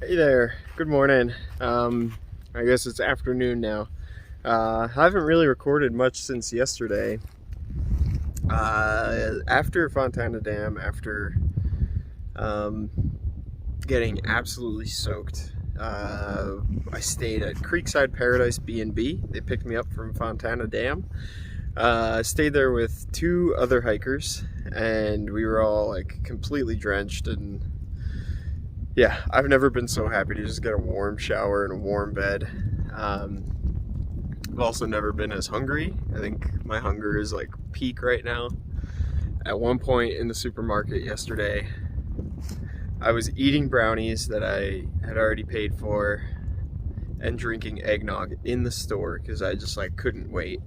Hey there, good morning. I guess it's afternoon now. I haven't really recorded much since yesterday. After Fontana Dam, after getting absolutely soaked, I stayed at Creekside Paradise B&B. They picked me up from Fontana Dam. I stayed there with two other hikers, and we were all like completely drenched, and yeah, I've never been so happy to just get a warm shower and a warm bed. I've also never been as hungry. I think my hunger is like peak right now. At one point in the supermarket yesterday, I was eating brownies that I had already paid for and drinking eggnog in the store because I just like couldn't wait.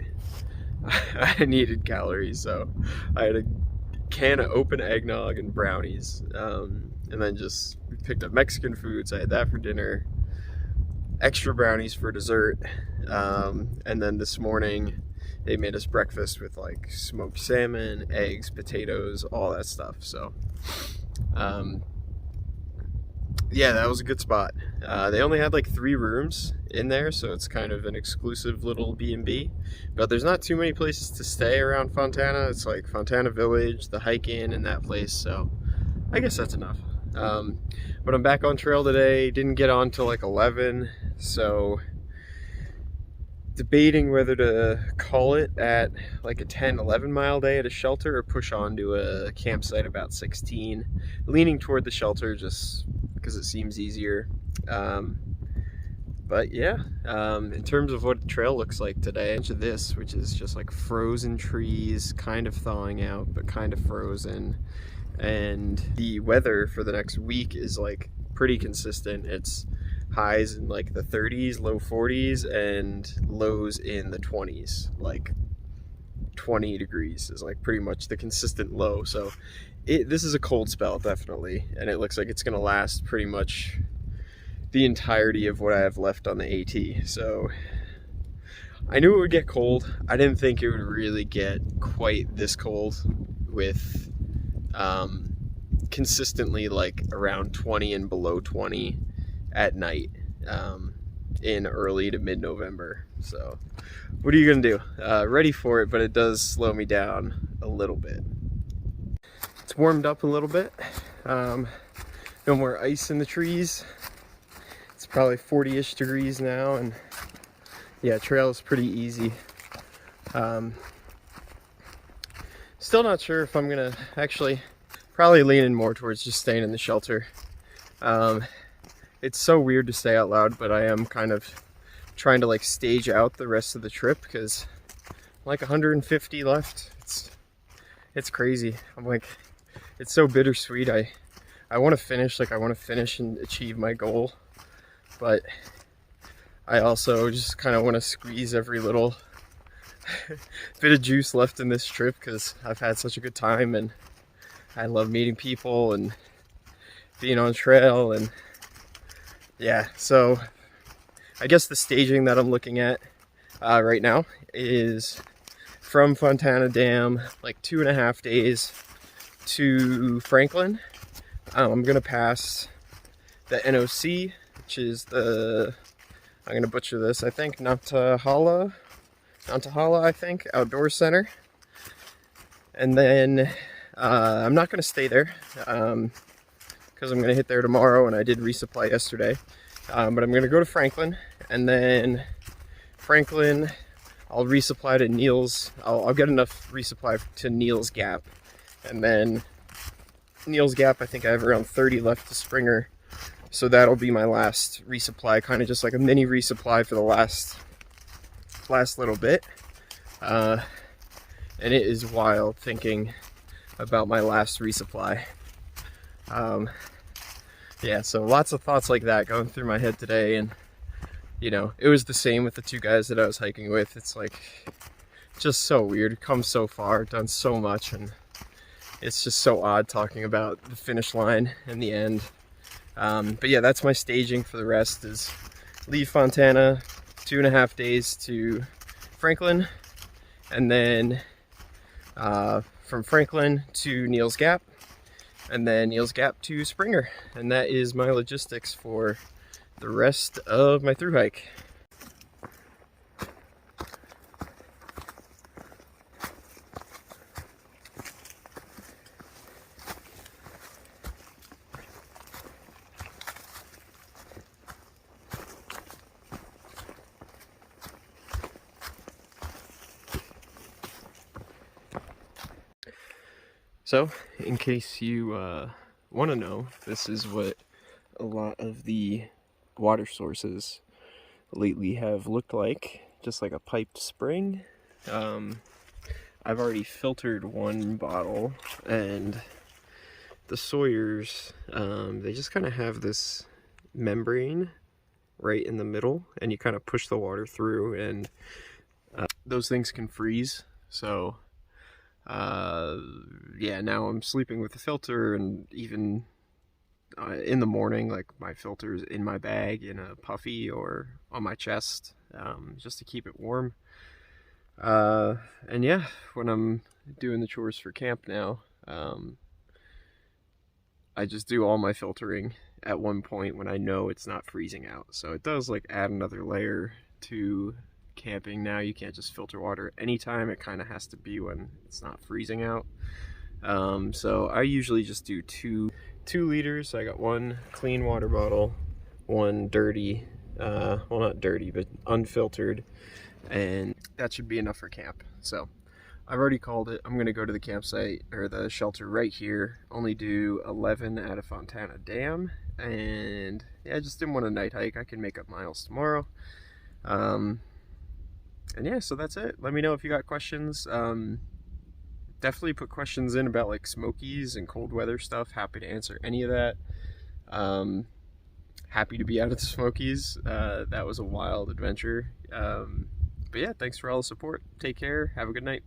I needed calories, so I had a can of open eggnog and brownies, and then just picked up Mexican food, so I had that for dinner, extra brownies for dessert, and then this morning they made us breakfast with like smoked salmon, eggs, potatoes, all that stuff. So yeah, that was a good spot. They only had like 3 rooms in there, so it's kind of an exclusive little B&B, but there's not too many places to stay around Fontana. It's like Fontana Village, the Hike Inn, and that place, so I guess that's enough. But I'm back on trail today. Didn't get on till like 11, so debating whether to call it at like a 10-11 mile day at a shelter or push on to a campsite about 16. Leaning toward the shelter just because it seems easier. But yeah, in terms of what the trail looks like today, into this, which is just like frozen trees, kind of thawing out, but kind of frozen. And the weather for the next week is like pretty consistent. It's highs in like the 30s, low 40s, and lows in the 20s. Like 20 degrees is like pretty much the consistent low. So this is a cold spell, definitely, and it looks like it's gonna last pretty much the entirety of what I have left on the AT. So I knew it would get cold. I didn't think it would really get quite this cold with consistently like around 20 and below 20 at night in early to mid-November. So what are you gonna do? Ready for it, but it does slow me down a little bit. It's warmed up a little bit. No more ice in the trees. It's probably 40-ish degrees now, and yeah, trail is pretty easy. Still not sure if I'm gonna actually, probably leaning more towards just staying in the shelter. It's so weird to say out loud, but I am kind of trying to like stage out the rest of the trip because like 150 left. It's crazy. I'm like, it's so bittersweet. I want to finish, like I want to finish and achieve my goal, but I also just kind of want to squeeze every little bit of juice left in this trip because I've had such a good time and I love meeting people and being on trail. And yeah, so I guess the staging that I'm looking at right now is from Fontana Dam, like 2.5 days to Franklin. I'm gonna pass the NOC, which is the, I'm gonna butcher this, I think, Nantahala, I think, Outdoor Center. And then I'm not gonna stay there because I'm gonna hit there tomorrow, and I did resupply yesterday. But I'm gonna go to Franklin, and then Franklin, I'll resupply to Neil's. I'll get enough resupply to Neil's Gap, and then Neil's Gap, I think I have around 30 left to Springer, so that'll be my last resupply, kind of just like a mini resupply for the last little bit. And it is wild thinking about my last resupply. Yeah, so lots of thoughts like that going through my head today, and you know, it was the same with the 2 guys that I was hiking with. It's like just so weird. Come so far, done so much, and it's just so odd talking about the finish line and the end. But yeah, that's my staging for the rest, is leave Fontana, 2.5 days to Franklin, and then from Franklin to Neil's Gap, and then Neal's Gap to Springer. And that is my logistics for the rest of my through hike. So, in case you want to know, this is what a lot of the water sources lately have looked like, just like a piped spring. I've already filtered one bottle, and the Sawyers, they just kind of have this membrane right in the middle, and you kind of push the water through, and those things can freeze. So yeah, now I'm sleeping with the filter, and even in the morning, like, my filter's in my bag in a puffy or on my chest, just to keep it warm. And yeah, when I'm doing the chores for camp now, I just do all my filtering at one point when I know it's not freezing out. So it does, like, add another layer to camping. Now you can't just filter water anytime. It kind of has to be when it's not freezing out. So I usually just do two liters. I got one clean water bottle, one dirty, well, not dirty, but unfiltered, and that should be enough for camp. So I've already called it. I'm gonna go to the campsite, or the shelter right here, only do 11 at a Fontana Dam, and yeah, I just didn't want a night hike. I can make up miles tomorrow. And yeah, so that's it. Let me know if you got questions. Definitely put questions in about, like, Smokies and cold weather stuff. Happy to answer any of that. Happy to be out of the Smokies. That was a wild adventure. But yeah, thanks for all the support. Take care. Have a good night.